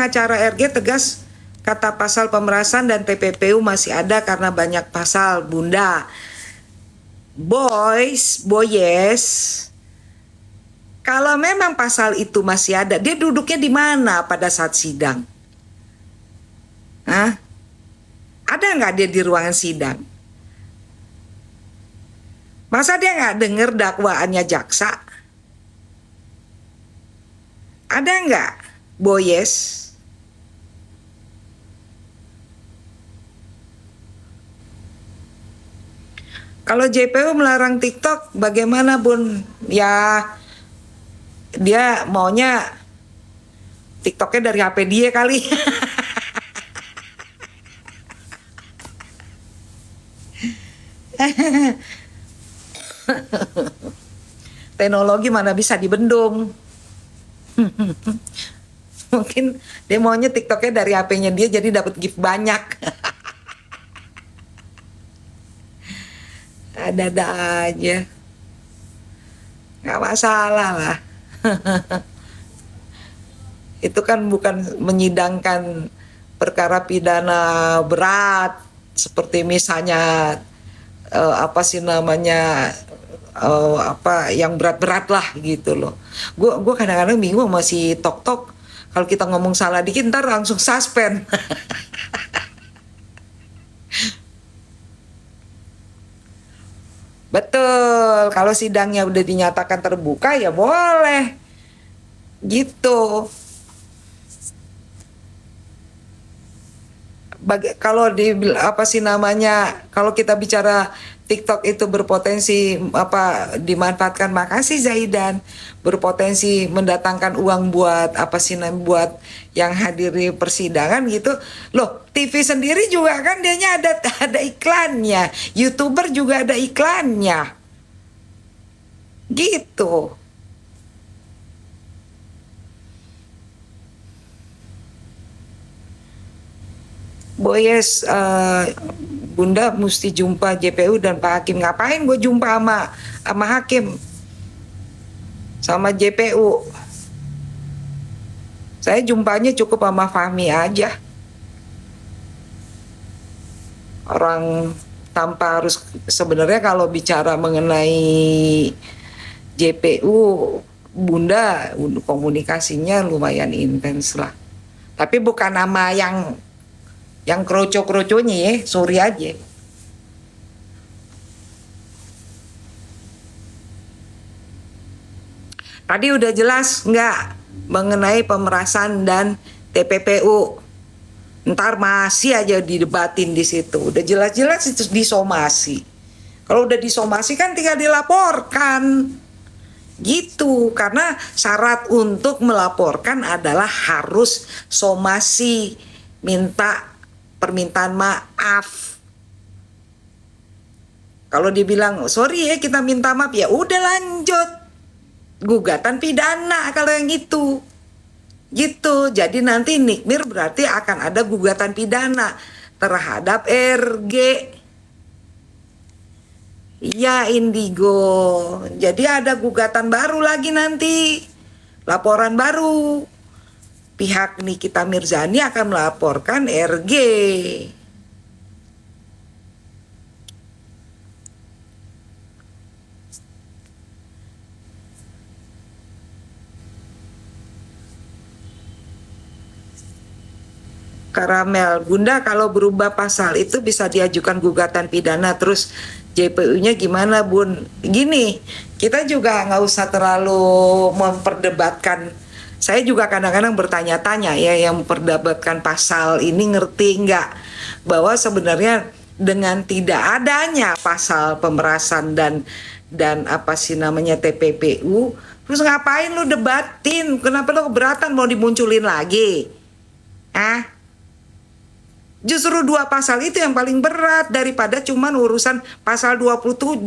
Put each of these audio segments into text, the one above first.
pengacara RG tegas kata pasal pemerasan dan TPPU masih ada karena banyak pasal, Bunda. Boys, kalau memang pasal itu masih ada, dia duduknya di mana pada saat sidang? Hah? Ada nggak dia di ruangan sidang? Masa dia nggak dengar dakwaannya jaksa? Ada nggak, Boyes? Kalau JPU melarang TikTok, bagaimana, Bun? Ya, dia maunya TikToknya dari HP dia kali. Teknologi mana bisa dibendung. Mungkin dia maunya TikToknya dari HP-nya dia, jadi dapat gift banyak. Ada-ada aja. Nggak masalah lah. Itu kan bukan menyidangkan perkara pidana berat seperti misalnya apa sih namanya apa yang berat-berat lah gitu loh. Gue kadang-kadang bingung masih tok-tok. Kalau kita ngomong salah dikit ntar langsung suspend. Betul, kalau sidangnya udah dinyatakan terbuka ya boleh. Gitu. Kalau di apa sih namanya, kalau kita bicara TikTok itu berpotensi apa dimanfaatkan, makasih Zaidan, berpotensi mendatangkan uang buat apa sih namanya, buat yang hadiri persidangan gitu loh. TV sendiri juga kan dianya ada iklannya, YouTuber juga ada iklannya gitu. Boyes, Bunda mesti jumpa JPU dan Pak Hakim. Ngapain gue jumpa sama Hakim, sama JPU? Saya jumpanya cukup sama Fahmi aja. Orang tanpa harus, sebenarnya kalau bicara mengenai JPU, Bunda komunikasinya lumayan intens lah. Tapi bukan nama yang kroco-kroconya ya, sorry aja. Tadi udah jelas nggak mengenai pemerasan dan TPPU? Ntar masih aja didebatin di situ. Udah jelas-jelas itu disomasi. Kalau udah disomasi kan tinggal dilaporkan. Gitu, karena syarat untuk melaporkan adalah harus somasi, minta permintaan maaf. Kalau dibilang sorry ya kita minta maaf, ya udah lanjut gugatan pidana kalau yang itu. Gitu. Jadi nanti Nikmir berarti akan ada gugatan pidana terhadap RG. Iya Indigo. Jadi ada gugatan baru lagi nanti. Laporan baru. Pihak Nikita Mirzani akan melaporkan RG. Karamel, Bunda kalau berubah pasal itu bisa diajukan gugatan pidana, terus JPU-nya gimana Bun? Gini, kita juga nggak usah terlalu memperdebatkan. Saya juga kadang-kadang bertanya-tanya ya, yang memperdebatkan pasal ini ngerti nggak bahwa sebenarnya dengan tidak adanya pasal pemerasan dan apa sih namanya TPPU, terus ngapain lu debatin? Kenapa lu keberatan mau dimunculin lagi? Ah? Justru dua pasal itu yang paling berat daripada cuman urusan pasal 27.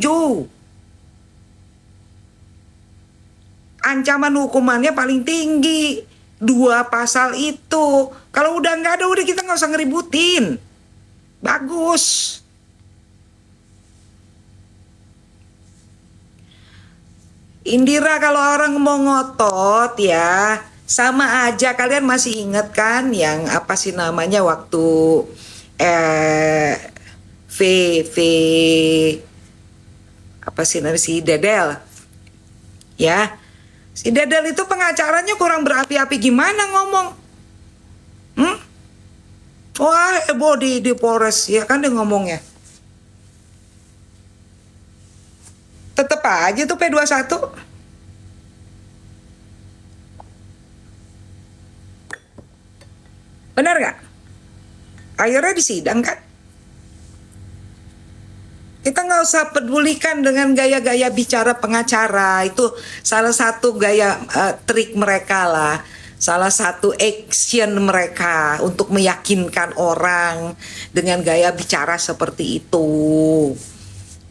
Ancaman hukumannya paling tinggi. Dua pasal itu. Kalau udah nggak ada, udah kita nggak usah ngeributin. Bagus. Indira, kalau orang mau ngotot ya, Sama aja, kalian masih ingat kan yang apa sih namanya waktu eh V V apa sih namanya si Dedel ya. Si Dedel itu pengacaranya kurang berapi-api gimana ngomong. Hmm? Wah, heboh di Polres ya kan dia ngomongnya. Tetep aja tuh P21. Benar nggak? Akhirnya disidang kan? Kita nggak usah pedulikan dengan gaya-gaya bicara pengacara. Itu salah satu gaya trik mereka lah. Salah satu action mereka untuk meyakinkan orang dengan gaya bicara seperti itu.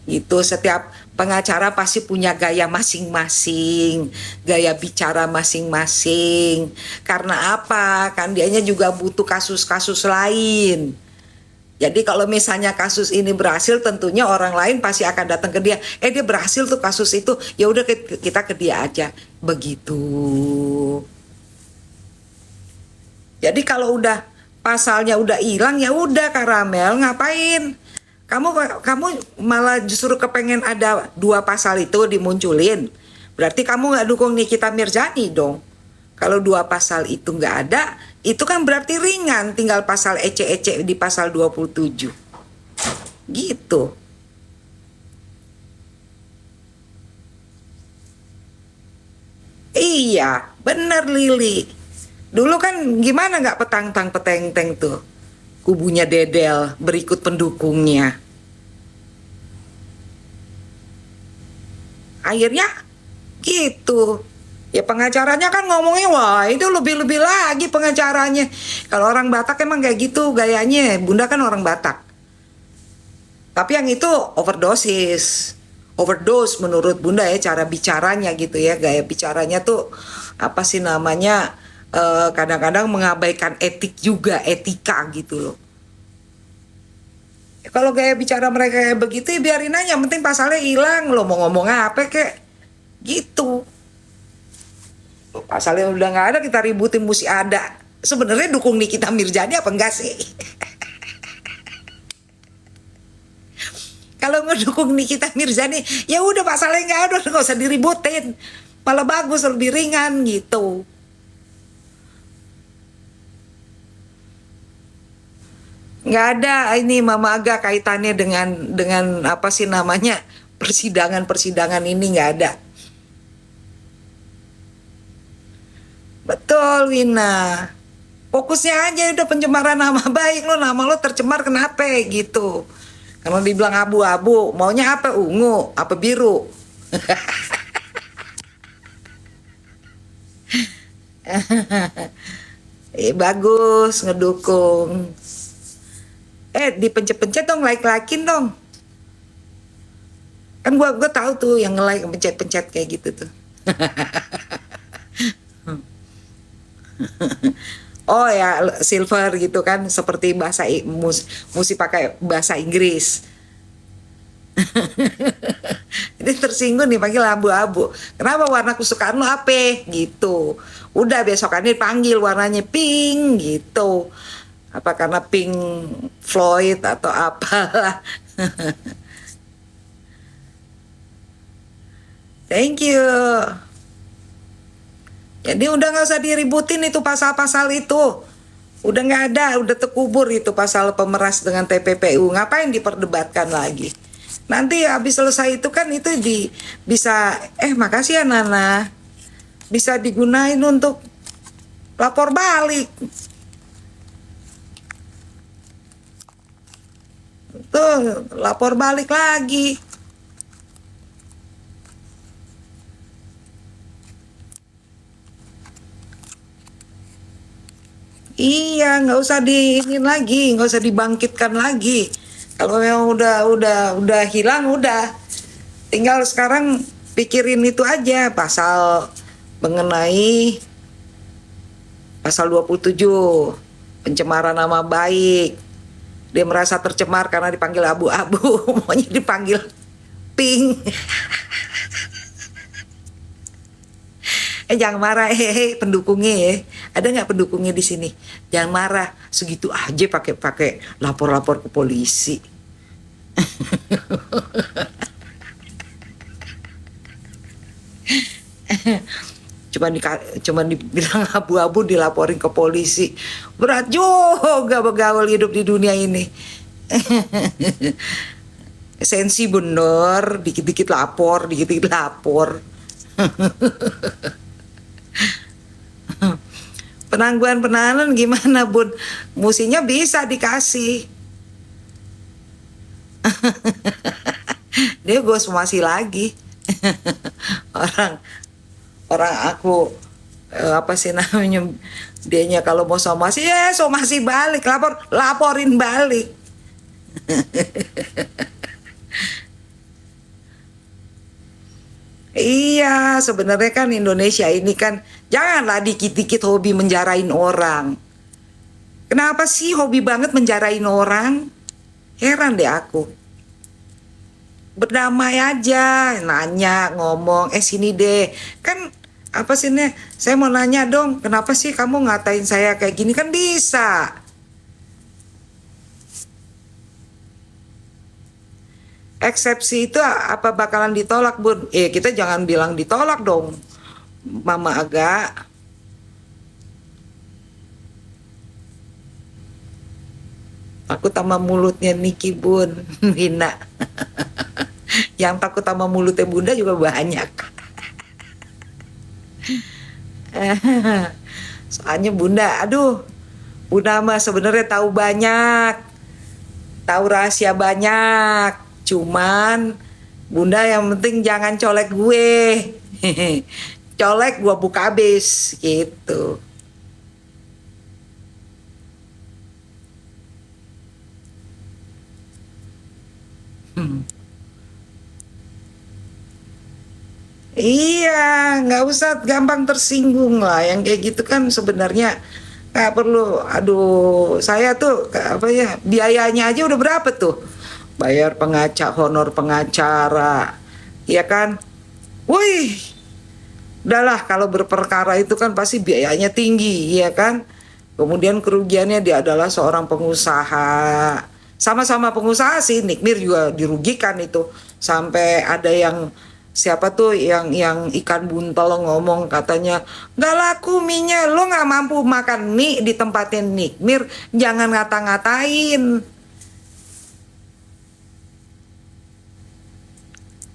Itu setiap pengacara pasti punya gaya masing-masing, gaya bicara masing-masing. Karena apa? Kan dianya juga butuh kasus-kasus lain. Jadi kalau misalnya kasus ini berhasil, tentunya orang lain pasti akan datang ke dia. Dia berhasil tuh kasus itu, ya udah kita ke dia aja. Begitu. Jadi kalau udah pasalnya udah hilang, ya udah Karamel, ngapain? Kamu malah justru kepengen ada 2 pasal itu dimunculin. Berarti kamu nggak dukung Nikita Mirzani dong. Kalau 2 pasal itu nggak ada, itu kan berarti ringan, tinggal pasal ece-ece di pasal 27. Gitu. Iya, bener Lili. Dulu kan gimana nggak petang-tang peteng-teng tuh. Kubunya Dedel berikut pendukungnya. Akhirnya gitu. Ya pengacaranya kan ngomongnya wah itu lebih-lebih lagi pengacaranya. Kalau orang Batak emang kayak gitu gayanya. Bunda kan orang Batak. Tapi yang itu overdosis. Overdose menurut Bunda ya cara bicaranya gitu ya. Gaya bicaranya tuh apa sih namanya kadang-kadang mengabaikan etik juga, etika gitu loh. Ya, kalau gaya bicara mereka kayak begitu ya biarin aja, yang penting pasalnya hilang. Lo mau ngomong apa kek gitu. Pasalnya udah nggak ada, kita ributin mesti ada. Sebenarnya dukung Nikita Mirzani apa enggak sih? Kalau ngedukung Nikita Mirzani, ya udah pasalnya nggak ada, nggak usah diributin. Malah bagus, lebih ringan gitu. Nggak ada ini Mama Aga kaitannya dengan apa sih namanya persidangan ini nggak ada. Betul Wina. Fokusnya aja udah pencemaran nama baik lo, nama lo tercemar kenapa gitu. Kalau dibilang abu-abu, maunya apa? Ungu, apa biru? Bagus ngedukung. Dipencet-pencet dong, like-likein dong. Kan gue tahu tuh yang nge-like pencet-pencet kayak gitu tuh. Oh ya silver gitu kan, seperti bahasa mesti pakai bahasa Inggris. Ini tersinggung nih panggil abu-abu. Kenapa warna kesukaan lo apa gitu. Udah besokannya dipanggil warnanya pink gitu. Apa karena Pink Floyd atau apalah. Thank you. Jadi udah nggak usah diributin itu pasal-pasal itu. Udah nggak ada, udah terkubur itu pasal pemeras dengan TPPU. Ngapain diperdebatkan lagi? Nanti habis selesai itu kan itu bisa makasih ya Nana. Bisa digunain untuk lapor balik. Tuh, lapor balik lagi. Iya, nggak usah diinin lagi, nggak usah dibangkitkan lagi. Kalau yang udah hilang, udah. Tinggal sekarang pikirin itu aja, pasal mengenai pasal 27, pencemaran nama baik. Dia merasa tercemar karena dipanggil abu-abu, maunya dipanggil pink. Jangan marah, hehe, pendukungnya ya. Ada nggak pendukungnya di sini? Jangan marah, segitu aja pakai lapor-lapor ke polisi. Cuman dibilang abu-abu dilaporin ke polisi. Berat juga bergaul hidup di dunia ini. Sensi bener, dikit-dikit lapor, dikit-dikit lapor. Penangguhan penahanan gimana bun? Musinya bisa dikasih. Dia gue somasi lagi. orang orang aku apa sih namanya, dianya kalau mau somasi ya somasi balik, laporin balik. Iya, sebenarnya kan Indonesia ini kan janganlah dikit-dikit hobi menjarain orang. Kenapa sih hobi banget menjarain orang? Heran deh aku. Berdamai aja, nanya, ngomong, sini deh. Kan apa sih nih? Saya mau nanya dong, kenapa sih kamu ngatain saya kayak gini, kan bisa. Eksepsi itu apa bakalan ditolak bun? Kita jangan bilang ditolak dong, mama agak. Takut sama mulutnya Niki bun, Bina. Yang takut sama mulutnya bunda juga banyak. Soalnya bunda, aduh, bunda mah sebenarnya tahu banyak, tahu rahasia banyak. Cuman bunda yang penting jangan colek gue. Colek gue buka habis gitu. Iya, nggak usah gampang tersinggung lah. Yang kayak gitu kan sebenarnya nggak perlu. Aduh, saya tuh apa ya, biayanya aja udah berapa tuh? Bayar pengacara, honor pengacara, ya kan? Wih, udahlah kalau berperkara itu kan pasti biayanya tinggi, ya kan? Kemudian kerugiannya dia adalah seorang pengusaha. Sama-sama pengusaha sih, Nikmir juga dirugikan itu. Sampai ada yang siapa tuh yang ikan buntel ngomong katanya nggak laku mie-nya, lo nggak mampu makan mie di tempatnya Nikmir, jangan ngata-ngatain.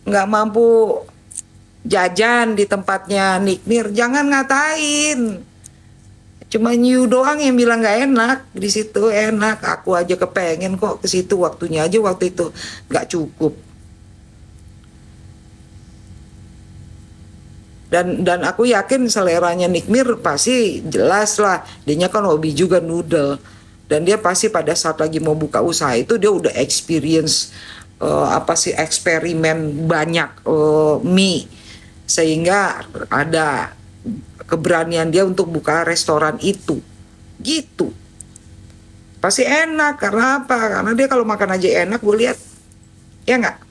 Nggak mampu jajan di tempatnya Nikmir, jangan ngatain. Cuma New doang yang bilang nggak enak, di situ enak. Aku aja kepengen kok ke situ, waktunya aja waktu itu nggak cukup. Dan aku yakin seleranya Nikmir pasti jelas lah. Dianya kan hobi juga noodle. Dan dia pasti pada saat lagi mau buka usaha itu dia udah experience apa sih, eksperimen banyak mie, sehingga ada keberanian dia untuk buka restoran itu. Gitu. Pasti enak karena apa? Karena dia kalau makan aja enak, gue lihat. Ya nggak?